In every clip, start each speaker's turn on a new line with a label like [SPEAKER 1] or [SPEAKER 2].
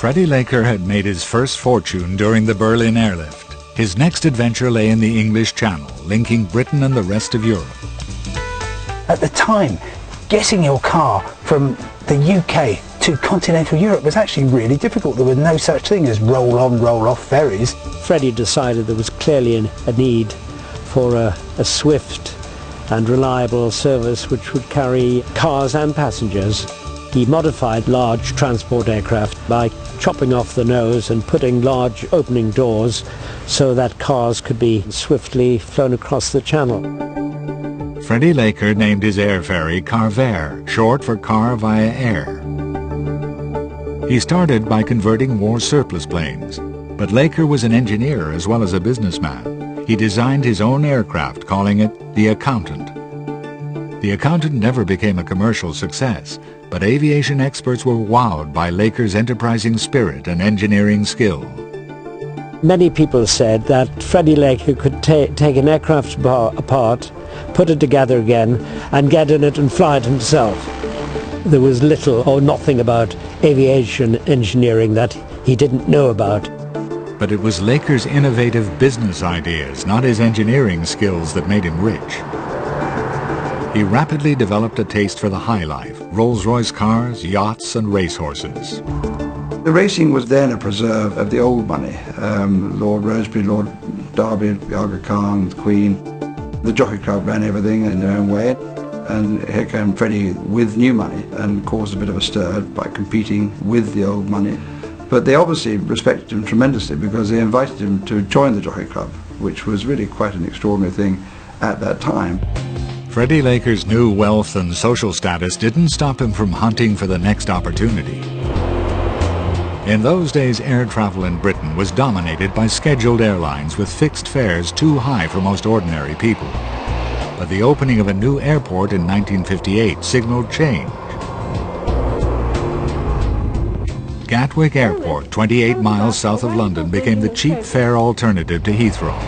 [SPEAKER 1] Freddie Laker had made his first fortune during the Berlin airlift. His next adventure lay in the English Channel, linking Britain and the rest of Europe.
[SPEAKER 2] At the time, getting your car from the UK to continental Europe was actually really difficult. There was no such thing as roll-on, roll-off ferries.
[SPEAKER 3] Freddie decided there was clearly a need for a swift and reliable service which would carry cars and passengers. He modified large transport aircraft by chopping off the nose and putting large opening doors so that cars could be swiftly flown across the channel.
[SPEAKER 1] Freddie Laker named his air ferry Carvair, short for Car via Air. He started by converting war surplus planes, but Laker was an engineer as well as a businessman. He designed his own aircraft, calling it the Accountant. The Accountant never became a commercial success, but aviation experts were wowed by Laker's enterprising spirit and engineering skill.
[SPEAKER 3] Many people said that Freddie Laker could take an aircraft apart, put it together again, and get in it and fly it himself. There was little or nothing about aviation engineering that he didn't know about.
[SPEAKER 1] But it was Laker's innovative business ideas, not his engineering skills, that made him rich. He rapidly developed a taste for the high life, Rolls-Royce cars, yachts and racehorses.
[SPEAKER 4] The racing was then a preserve of the old money. Lord Rosebery, Lord Derby, Aga Khan, the Queen. The Jockey Club ran everything in their own way. And here came Freddie with new money and caused a bit of a stir by competing with the old money. But they obviously respected him tremendously because they invited him to join the Jockey Club, which was really quite an extraordinary thing at that time.
[SPEAKER 1] Freddie Laker's new wealth and social status didn't stop him from hunting for the next opportunity. In those days, air travel in Britain was dominated by scheduled airlines with fixed fares too high for most ordinary people. But the opening of a new airport in 1958 signaled change. Gatwick Airport, 28 miles south of London, became the cheap fare alternative to Heathrow,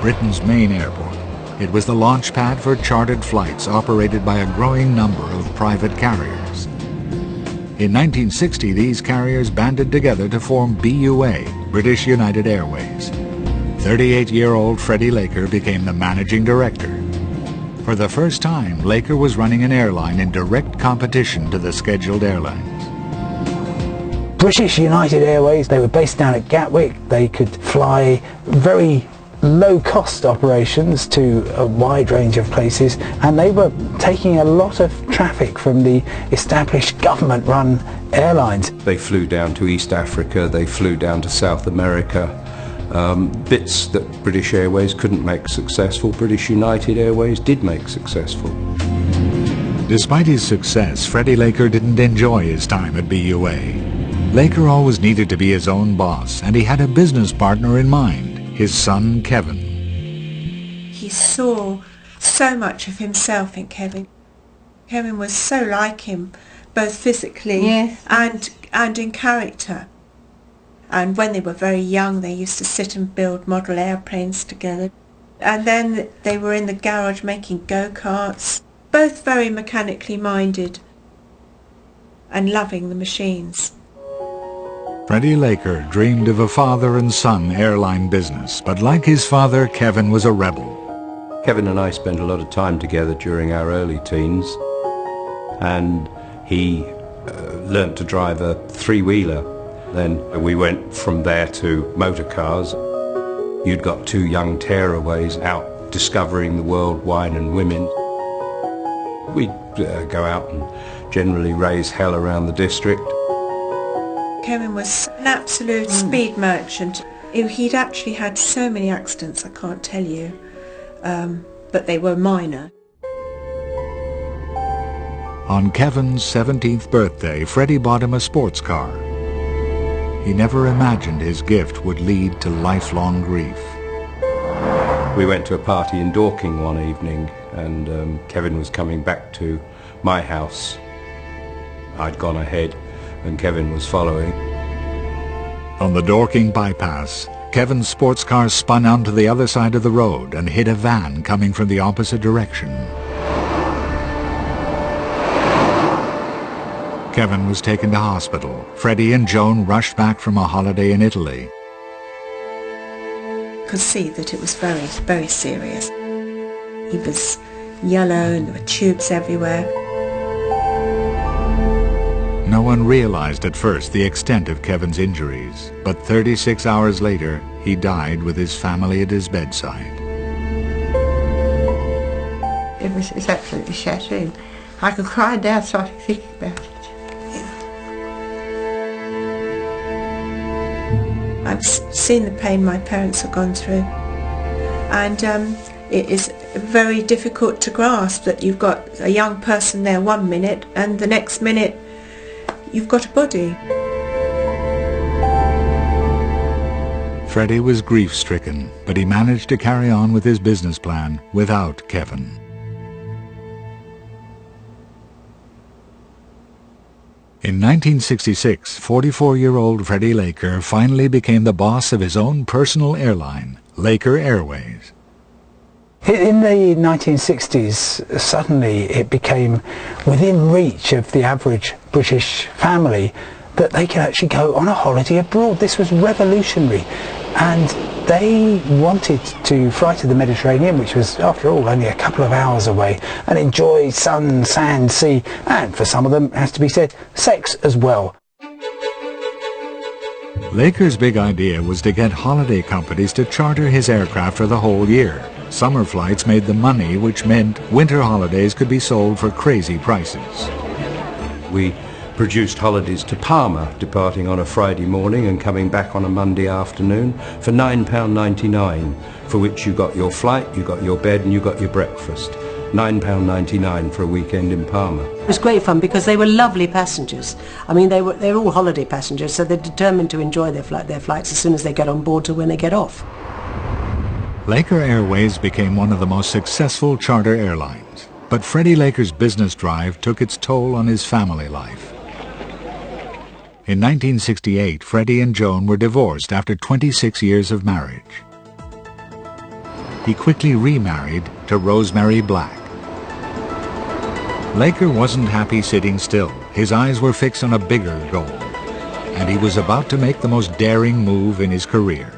[SPEAKER 1] Britain's main airport. It was the launch pad for chartered flights operated by a growing number of private carriers. In 1960, these carriers banded together to form BUA, British United Airways. 38-year-old Freddie Laker became the managing director. For the first time, Laker was running an airline in direct competition to the scheduled airlines.
[SPEAKER 2] British United Airways, they were based down at Gatwick. They could fly very low-cost operations to a wide range of places, and they were taking a lot of traffic from the established government-run airlines.
[SPEAKER 5] They flew down to East Africa, they flew down to South America. Bits that British Airways couldn't make successful, British United Airways did make successful.
[SPEAKER 1] Despite his success, Freddie Laker didn't enjoy his time at BUA. Laker always needed to be his own boss, and he had a business partner in mind. His son, Kevin.
[SPEAKER 6] He saw so much of himself in Kevin. Kevin was so like him, both physically and in character. And when they were very young, they used to sit and build model airplanes together. And then they were in the garage making go-karts, both very mechanically minded and loving the machines.
[SPEAKER 1] Freddie Laker dreamed of a father and son airline business, but like his father, Kevin was a rebel.
[SPEAKER 5] Kevin and I spent a lot of time together during our early teens, and he learnt to drive a three-wheeler. Then we went from there to motor cars. You'd got two young tearaways out discovering the world, wine and women. We'd go out and generally raise hell around the district.
[SPEAKER 6] Kevin was an absolute speed merchant. He'd actually had so many accidents, I can't tell you, but they were minor.
[SPEAKER 1] On Kevin's 17th birthday, Freddie bought him a sports car. He never imagined his gift would lead to lifelong grief.
[SPEAKER 5] We went to a party in Dorking one evening, and Kevin was coming back to my house. I'd gone ahead and Kevin was following.
[SPEAKER 1] On the Dorking bypass, Kevin's sports car spun onto the other side of the road and hit a van coming from the opposite direction. Kevin was taken to hospital. Freddie and Joan rushed back from a holiday in Italy.
[SPEAKER 6] Could see that it was very, very serious. He was yellow and there were tubes everywhere.
[SPEAKER 1] No one realized at first the extent of Kevin's injuries, but 36 hours later, he died with his family at his bedside.
[SPEAKER 7] It was absolutely shattering. I could cry now starting thinking about it.
[SPEAKER 6] I've seen the pain my parents have gone through, and it is very difficult to grasp that you've got a young person there one minute and the next minute you've got a body.
[SPEAKER 1] Freddie was grief-stricken, but he managed to carry on with his business plan without Kevin. In 1966, 44-year-old Freddie Laker finally became the boss of his own personal airline, Laker Airways.
[SPEAKER 2] In the 1960s, suddenly it became within reach of the average British family that they could actually go on a holiday abroad. This was revolutionary, and they wanted to fly to the Mediterranean, which was, after all, only a couple of hours away, and enjoy sun, sand, sea, and for some of them, has to be said, sex as well.
[SPEAKER 1] Laker's big idea was to get holiday companies to charter his aircraft for the whole year. Summer flights made the money, which meant winter holidays could be sold for crazy prices.
[SPEAKER 5] We produced holidays to Palma, departing on a Friday morning and coming back on a Monday afternoon for £9.99, for which you got your flight, you got your bed and you got your breakfast. £9.99 for a weekend in Palma.
[SPEAKER 8] It was great fun because they were lovely passengers. I mean, they were all holiday passengers, so they're determined to enjoy their flights as soon as they get on board to when they get off.
[SPEAKER 1] Laker Airways became one of the most successful charter airlines, but Freddie Laker's business drive took its toll on his family life. In 1968, Freddie and Joan were divorced after 26 years of marriage. He quickly remarried to Rosemary Black. Laker wasn't happy sitting still. His eyes were fixed on a bigger goal, and he was about to make the most daring move in his career.